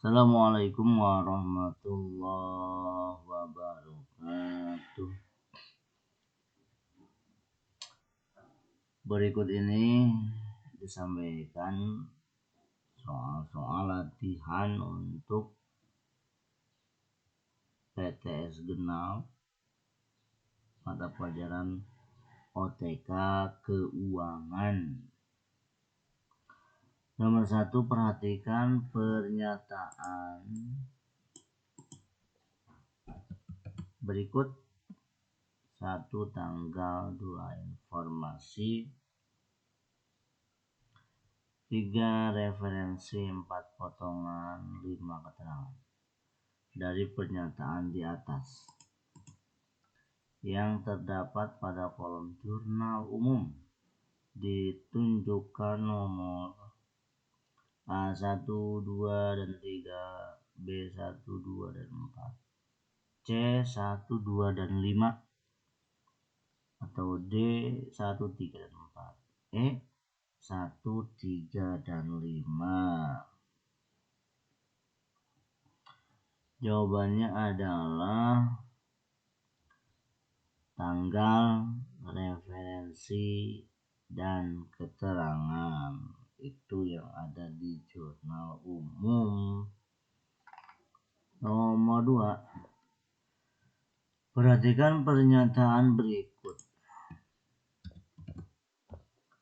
Assalamualaikum warahmatullahi wabarakatuh. Berikut ini disampaikan soal-soal latihan untuk PTS Genal pada pelajaran OTK Keuangan. Nomor 1, perhatikan pernyataan berikut. 1. Tanggal. 2. Informasi. 3. Referensi. 4. Potongan. 5. Keterangan dari pernyataan di atas yang terdapat pada kolom jurnal umum. Ditunjukkan nomor A1, 2, dan 3, B1, 2, dan 4, C1, 2, dan 5, atau D1, 3, dan 4, E1, 3, dan 5. Jawabannya adalah tanggal, referensi, dan keterangan. Itu yang ada di jurnal umum. Nomor 2, perhatikan pernyataan berikut.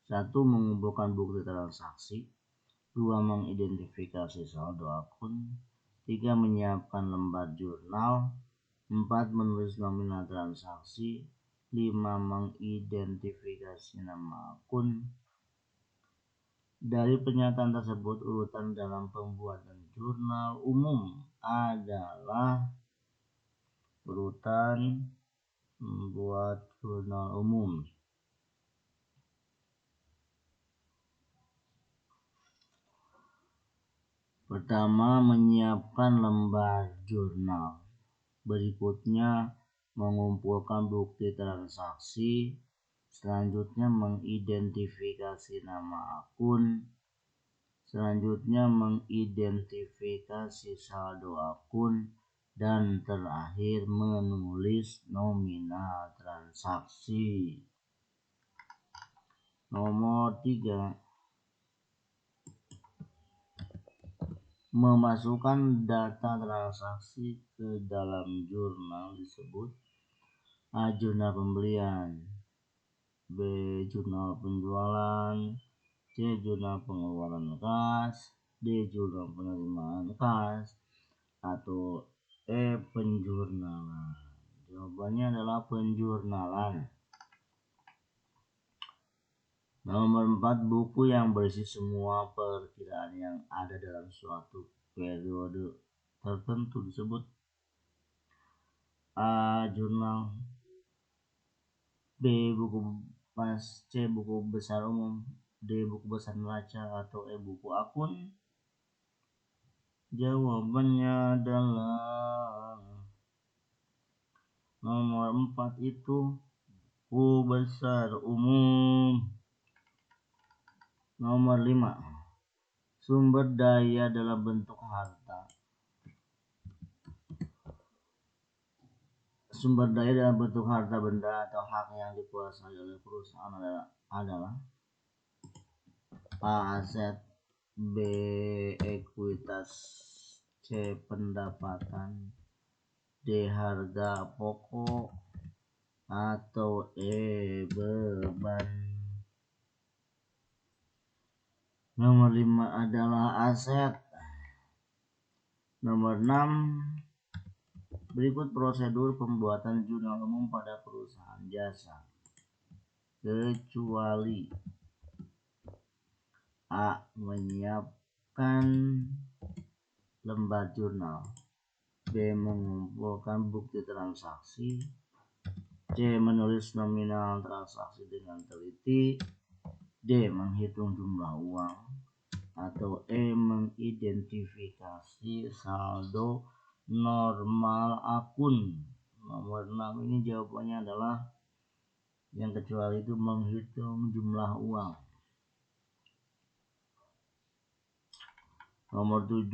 1. Mengumpulkan bukti transaksi. 2. Mengidentifikasi saldo akun. 3. Menyiapkan lembar jurnal. 4. Menulis nominal transaksi. 5. Mengidentifikasi nama akun. Dari pernyataan tersebut, urutan dalam pembuatan jurnal umum adalah urutan membuat jurnal umum. Pertama, menyiapkan lembar jurnal. Berikutnya, mengumpulkan bukti transaksi. Selanjutnya, mengidentifikasi nama akun. Selanjutnya, mengidentifikasi saldo akun. Dan terakhir, menulis nominal transaksi. Nomor 3, memasukkan data transaksi ke dalam jurnal disebut. A. Jurnal pembelian. B. Jurnal penjualan. C. Jurnal pengeluaran kas. D. Jurnal penerimaan kas. Atau E. Penjurnalan. Jawabannya adalah penjurnalan. Nomor 4, buku yang berisi semua perkiraan yang ada dalam suatu periode tertentu disebut. A. Jurnal. B. Buku pas. C. Buku besar umum. D. Buku besar neraca. Atau E. Buku akun. Jawabannya adalah nomor 4, itu buku besar umum. Nomor 5, sumber daya dalam bentuk harta. Sumber daya dalam bentuk harta benda atau hak yang dikuasai oleh perusahaan adalah A. Aset. B. Ekuitas. C. Pendapatan. D. Harga pokok. Atau E. Beban. Nomor 5 adalah aset. Nomor 6, berikut prosedur pembuatan jurnal umum pada perusahaan jasa. Kecuali A. Menyiapkan lembar jurnal. B. Mengumpulkan bukti transaksi. C. Menulis nominal transaksi dengan teliti. D. Menghitung jumlah uang. Atau E. Mengidentifikasi saldo normal akun. Nomor 6 ini jawabannya adalah yang kecuali itu menghitung jumlah uang. Nomor 7,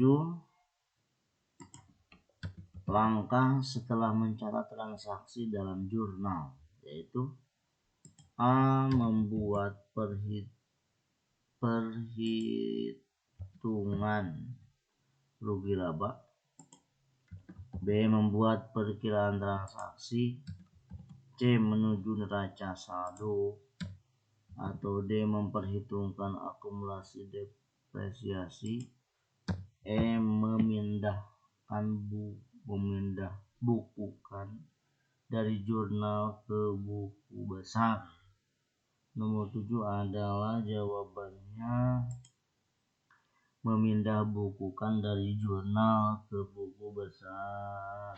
langkah setelah mencatat transaksi dalam jurnal, yaitu A. Membuat perhitungan rugi laba, B. Membuat perkiraan transaksi, C. Menuju neraca saldo, atau D. Memperhitungkan akumulasi depresiasi, E. Memindahbukukan dari jurnal ke buku besar. Nomor 7 adalah jawabannya memindahbukukan dari jurnal ke buku besar.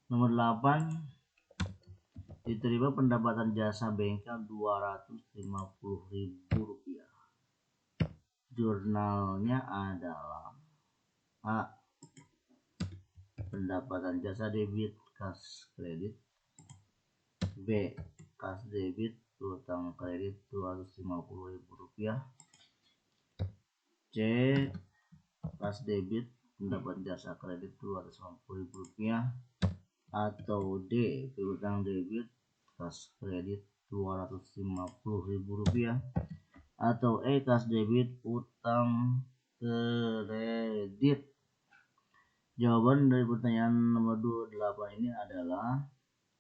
Nomor 8, diterima pendapatan jasa bengkel Rp250.000. Jurnalnya adalah A. Pendapatan jasa debit kas kredit, B. Kas debit piutang kredit Rp250.000, C. Kas debit pendapatan jasa kredit Rp250.000, atau D. Piutang debit kas kredit Rp250.000, atau E. Kas debit utang kredit. Jawaban dari pertanyaan nomor 28 ini adalah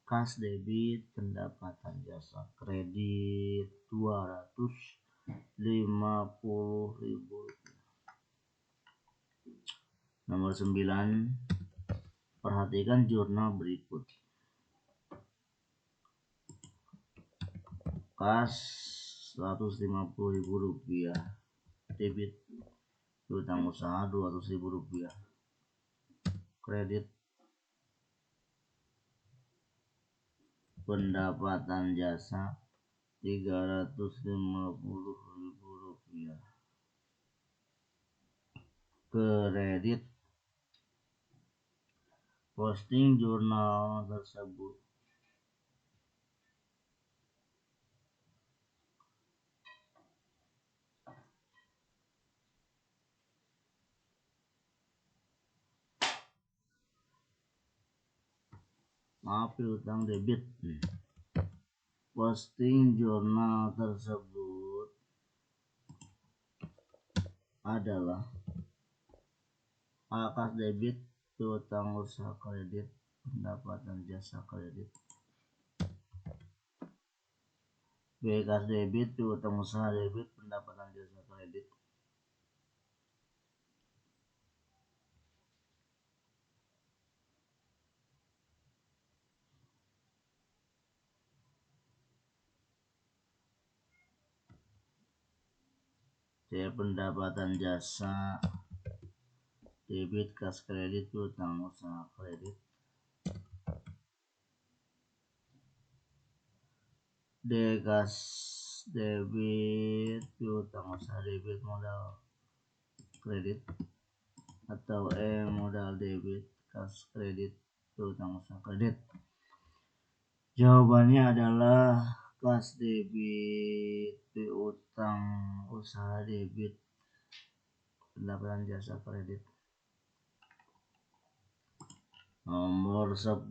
kas debit pendapatan jasa kredit Rp250.000. Nomor 9, perhatikan jurnal berikut. Kas Rp150.000, debit piutang usaha Rp200.000, kredit pendapatan jasa Rp350.000, kredit. Posting jurnal tersebut. Piutang debit. Posting jurnal tersebut adalah A. Kas debit piutang usaha kredit pendapatan jasa kredit, B. Kas debit piutang usaha debit pendapatan jasa kredit, C. Pendapatan jasa debit kas kredit piutang usaha kredit, D. Kas debit piutang usaha debit modal kredit, atau E. Modal debit kas kredit piutang usaha kredit. Jawabannya adalah kas debit piutang usaha debit pendapatan jasa kredit. Nomor 10,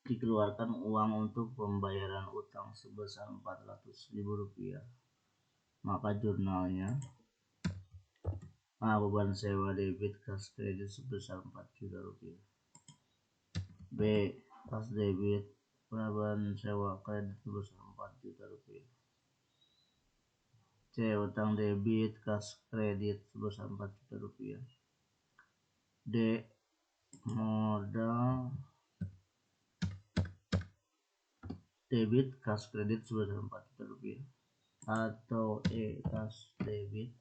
dikeluarkan uang untuk pembayaran utang sebesar Rp400.000, maka jurnalnya A. Beban sewa debit kas kredit sebesar Rp4 juta, B. Kas debit beban sewa kredit sebesar Rp4 juta, C. Utang debit kas kredit sebesar Rp4 juta, D. Modal debit kas kredit sebesar Rp4 juta, atau E. Kas debit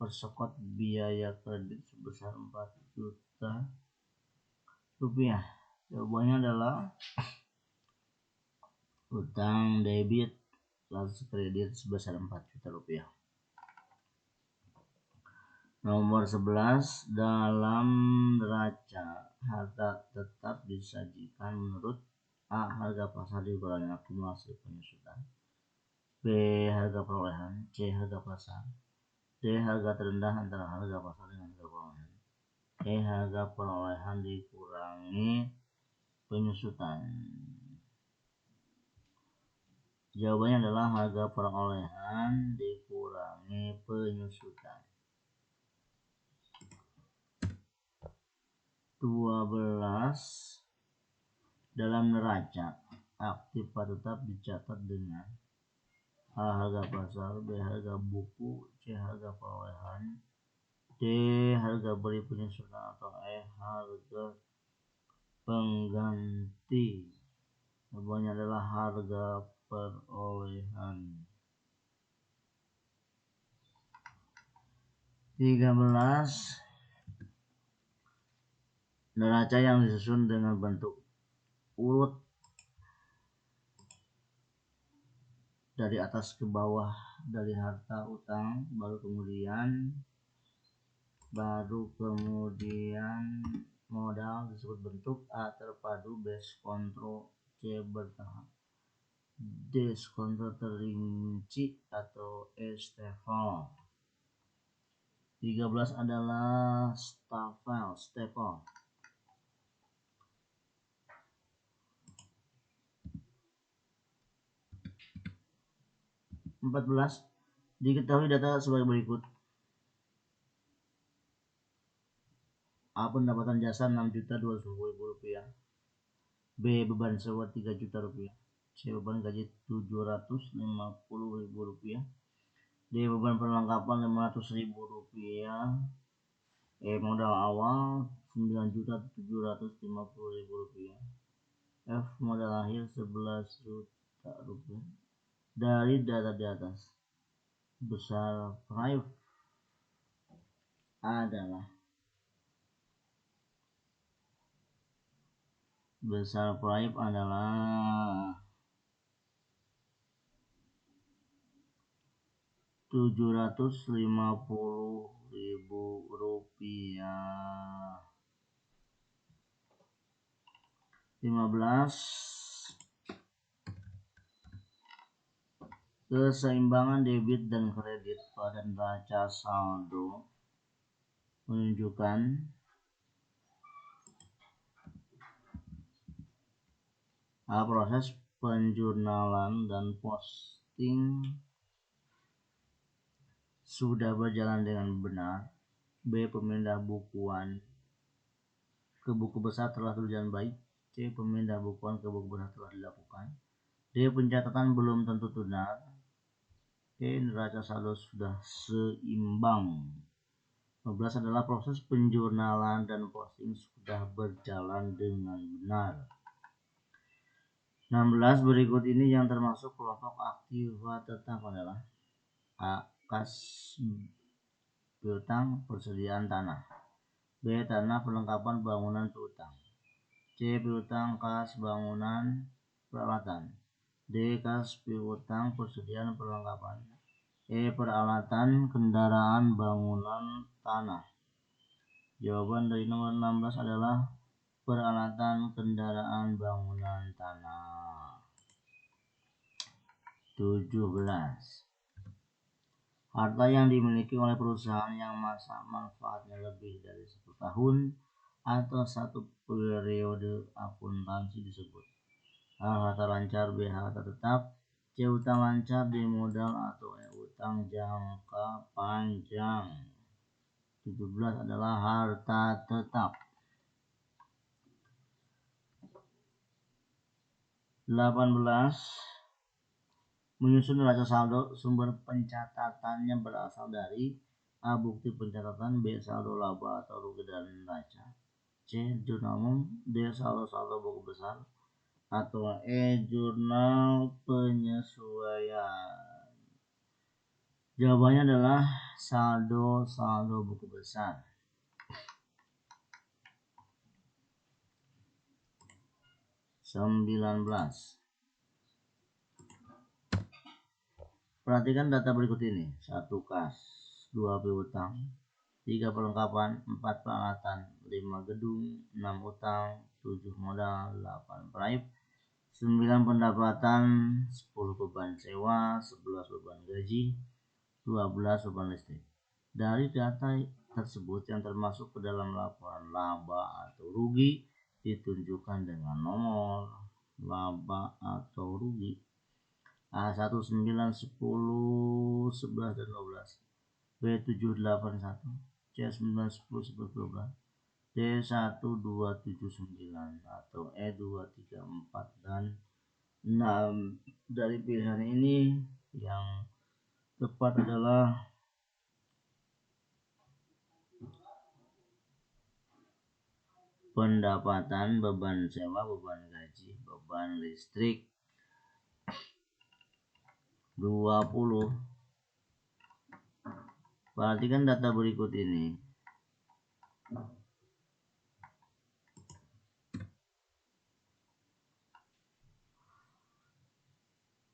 persekot biaya kredit sebesar Rp4 juta. Jawabannya adalah utang debit kas kredit sebesar Rp4 juta. Nomor 11, dalam neraca harga tetap disajikan menurut A. Harga pasar dikurangi akumulasi penyusutan, B. Harga perolehan, C. Harga pasar, D. Harga terendah antara harga pasar dengan harga perolehan. E. Harga perolehan dikurangi penyusutan. Jawabannya adalah harga perolehan dikurangi penyusutan. 12. Dalam neraca, aktif tetap dicatat dengan A. Harga pasar, B. Harga buku, C. Harga perolehan, D. Harga beli penyusutan, atau E. Harga pengganti. Jawabannya adalah harga perolehan. 13. Neraca yang disusun dengan bentuk urut dari atas ke bawah, dari harta utang baru kemudian modal disebut bentuk. A. Terpadu, B. Skontro, C. Bertahap, D. Skontro terinci, atau E. Stafel. 13 adalah stafel. 14. Diketahui data sebagai berikut. A. Pendapatan jasa 6.250.000 rupiah. B. Beban sewa 3 juta rupiah. C. Beban gaji 750.000 rupiah. D. Beban perlengkapan 500.000 rupiah. E. Modal awal 9.750.000 rupiah. F. Modal akhir 11 juta rupiah. Dari data di atas, besar prive adalah 750.000 rupiah. 15. Keseimbangan debit dan kredit pada neraca saldo menunjukkan A. Proses penjurnalan dan posting sudah berjalan dengan benar. B. Pemindah bukuan ke buku besar telah berjalan baik. C. Pemindah bukuan ke buku besar telah dilakukan. D. Pencatatan belum tentu benar. E. Neraca saldo sudah seimbang. 15 adalah proses penjurnalan dan posting sudah berjalan dengan benar. 16. Berikut ini yang termasuk kelompok aktiva tetap adalah A. Kas piutang persediaan tanah. B. Tanah perlengkapan bangunan piutang. C. Piutang kas bangunan peralatan. D. Kas piutang persediaan perlengkapan. E. Peralatan kendaraan bangunan tanah. Jawaban dari nomor 16 adalah peralatan kendaraan bangunan tanah. 17. Harta yang dimiliki oleh perusahaan yang masa manfaatnya lebih dari 10 tahun atau satu periode akuntansi disebut A. Harta lancar, B. Harta tetap, C. Utang lancar, D. Modal, atau E. Utang jangka panjang. 17 adalah harta tetap. 18. Menyusun neraca saldo, sumber pencatatannya berasal dari A. Bukti pencatatan, B. Saldo laba atau rugi dalam neraca, C. Jurnal umum, D. Saldo buku besar, atau E. Jurnal penyesuaian. Jawabannya adalah saldo buku besar. 19. Perhatikan data berikut ini. 1. Kas, 2. piutang, 3. perlengkapan, 4. peralatan, 5. gedung, 6. utang, 7. modal, 8. prive, 9. pendapatan, 10. beban sewa, 11. beban gaji, 12. beban listrik. Dari data tersebut yang termasuk ke dalam laporan laba atau rugi ditunjukkan dengan nomor laba atau rugi A1, 9, 10, 11, dan 12, B7, 8, 1, C9, 10, 11, 12, D1, 2, 7, 9, atau E2, 3, 4, dan 6. Dari pilihan ini yang tepat adalah pendapatan, beban sewa, beban gaji, beban listrik. 20. Perhatikan data berikut ini.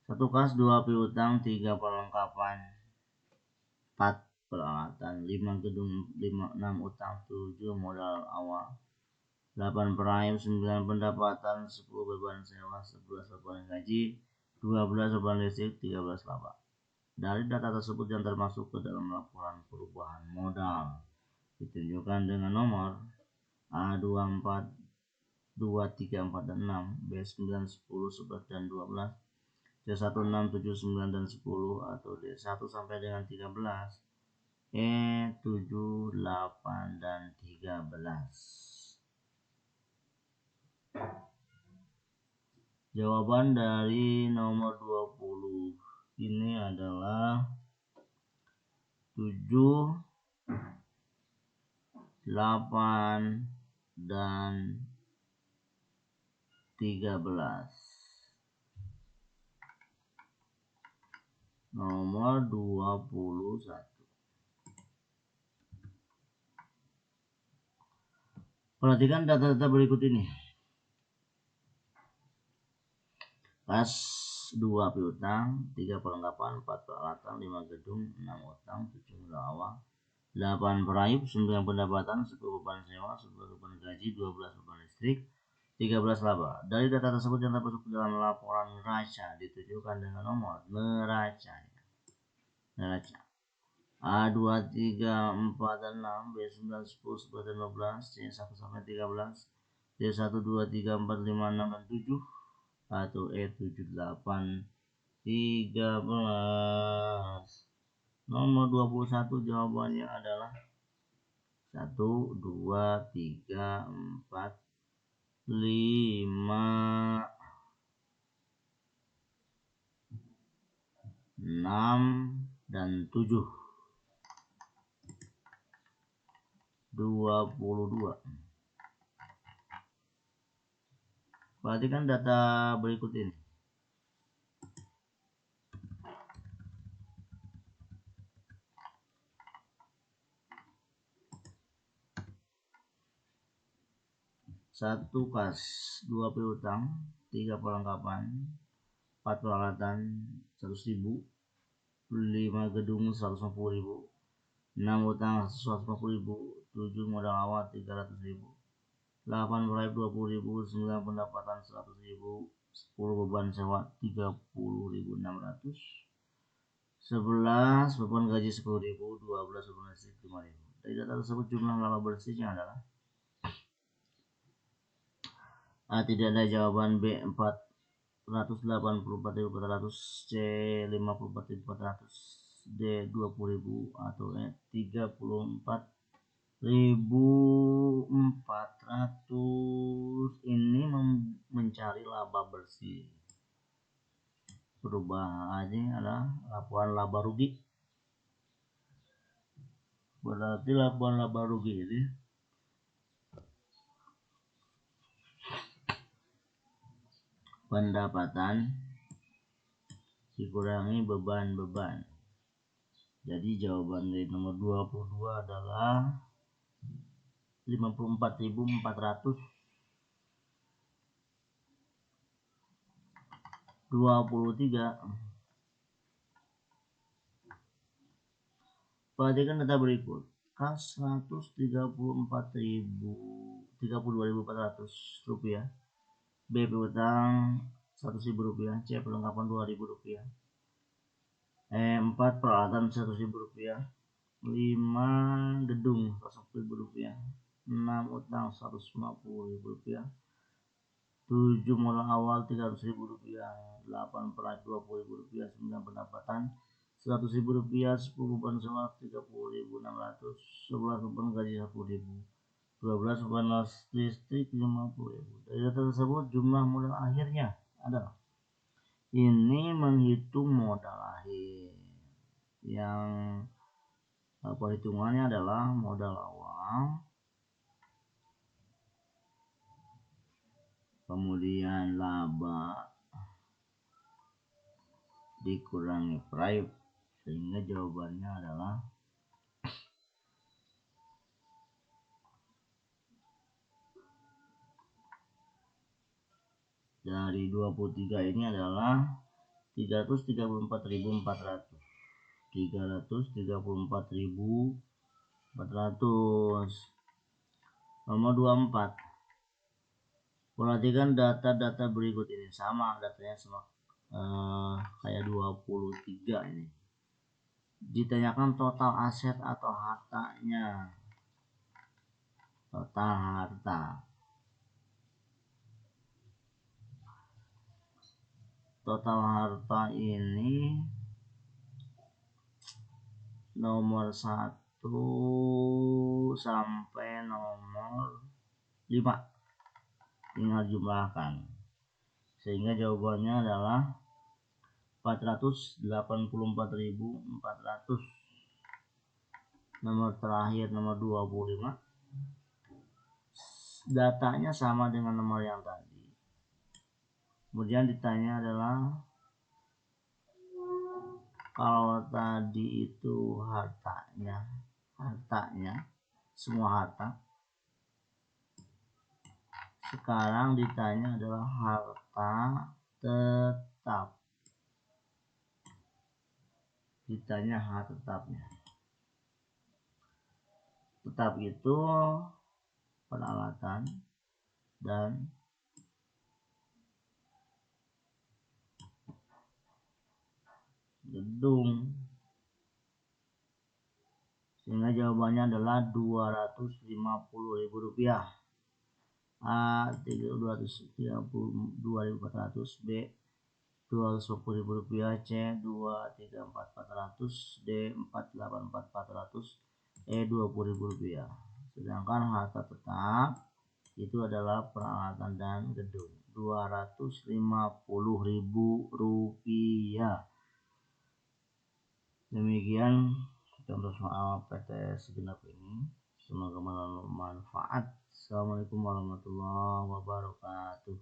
Satu kas, 2 piutang, 3 perlengkapan, 4 peralatan, 5 gedung, 6 utang, 7 modal awal, 8 prime, 9 pendapatan, 10 beban sewa, 11 beban gaji, 12 beban listrik, 13 laba. Dari data tersebut yang termasuk ke dalam laporan perubahan modal ditunjukkan dengan nomor A24, 2, 3, 4, dan 6, B9, 10, 11, dan 12, C1, 6, 7, 9, dan 10, atau D1 sampai dengan 13, E7, 8, dan 13. Jawaban dari nomor 20 ini adalah 7, 8, dan 13. Nomor 21. Perhatikan data-data berikut ini. Kas 2 piutang, 3 perlengkapan, 4 peralatan, 5 gedung, 6 utang, 7 modal awal, 8 praib, 9 pendapatan, 10 beban sewa, 11 beban gaji, 12 beban listrik, 13 laba. Dari data tersebut yang termasuk dalam laporan neraca ditunjukkan dengan nomor neraca A2, 3, 4, dan 6, B9, 10, 11, dan 12, C1 sampai 13, D1, 2, 3, 4, 5, 6, dan 7, atau E7, 8, 13. Nomor 21 jawabannya adalah 1, 2, 3, 4, 5, 6, dan 7. 22. Perhatikan data berikut ini. Satu kas, 2 piutang, 3 perlengkapan, 4 peralatan, 100.000, 5 gedung, 150.000, 6 utang, 150.000, 7 modal awal, 300.000, 8 proyek, 20.000, 9 pendapatan, 100.000, 10 beban sewa, 30.600, 11 beban gaji, 10.000, 12 beban listrik, 5.000. Dari data tersebut jumlah laba bersihnya adalah A. Tidak ada jawaban. B. 484.400, C. 54.400, D. 20.000, atau E. 34.400. Ini mencari laba bersih. Perubahannya adalah laporan laba rugi. Berarti laporan laba rugi ini pendapatan dikurangi beban-beban. Jadi jawaban dari nomor 22 adalah 54.400. 23. Perhatikan data berikut. Kas 132.400 rupiah. B. Piutang 100.000 rupiah. C. Perlengkapan 2.000 rupiah. E. 4 peralatan 100.000 rupiah. 5 gedung Rp110.000, 6 utang Rp150.000, 7 modal awal Rp300.000, 8 perak Rp20.000, 9 pendapatan Rp100.000, 10 beban sewa Rp30.600, 11 beban gaji Rp10.000, 12 beban listrik Rp50.000. Dari data tersebut jumlah modal akhirnya adalah, ini menghitung modal akhir yang perhitungannya adalah modal awal, kemudian laba dikurangi price, sehingga jawabannya adalah dari 23 ini adalah 334.400. 334.400. Nomor 24. Perhatikan data-data berikut ini, sama datanya sama kayak 23 ini. Ditanyakan total aset atau hartanya. Total harta. Total harta ini nomor 1 sampai nomor 5 tinggal jumlahkan, sehingga jawabannya adalah 484.400. Nomor terakhir nomor 25, datanya sama dengan nomor yang tadi. Kemudian ditanya adalah, kalau tadi itu hartanya semua harta, sekarang ditanya adalah harta tetap. Ditanya harta tetapnya. Tetap itu peralatan dan gedung, sehingga jawabannya adalah Rp250.000. A 232.400, B Rp250.000, C 234.400, D 484.400, E Rp20.000. Sedangkan harta tetap itu adalah peralatan dan gedung, Rp250.000. Demikian contoh soal PT Segenap ini, semoga bermanfaat. Assalamualaikum warahmatullahi wabarakatuh.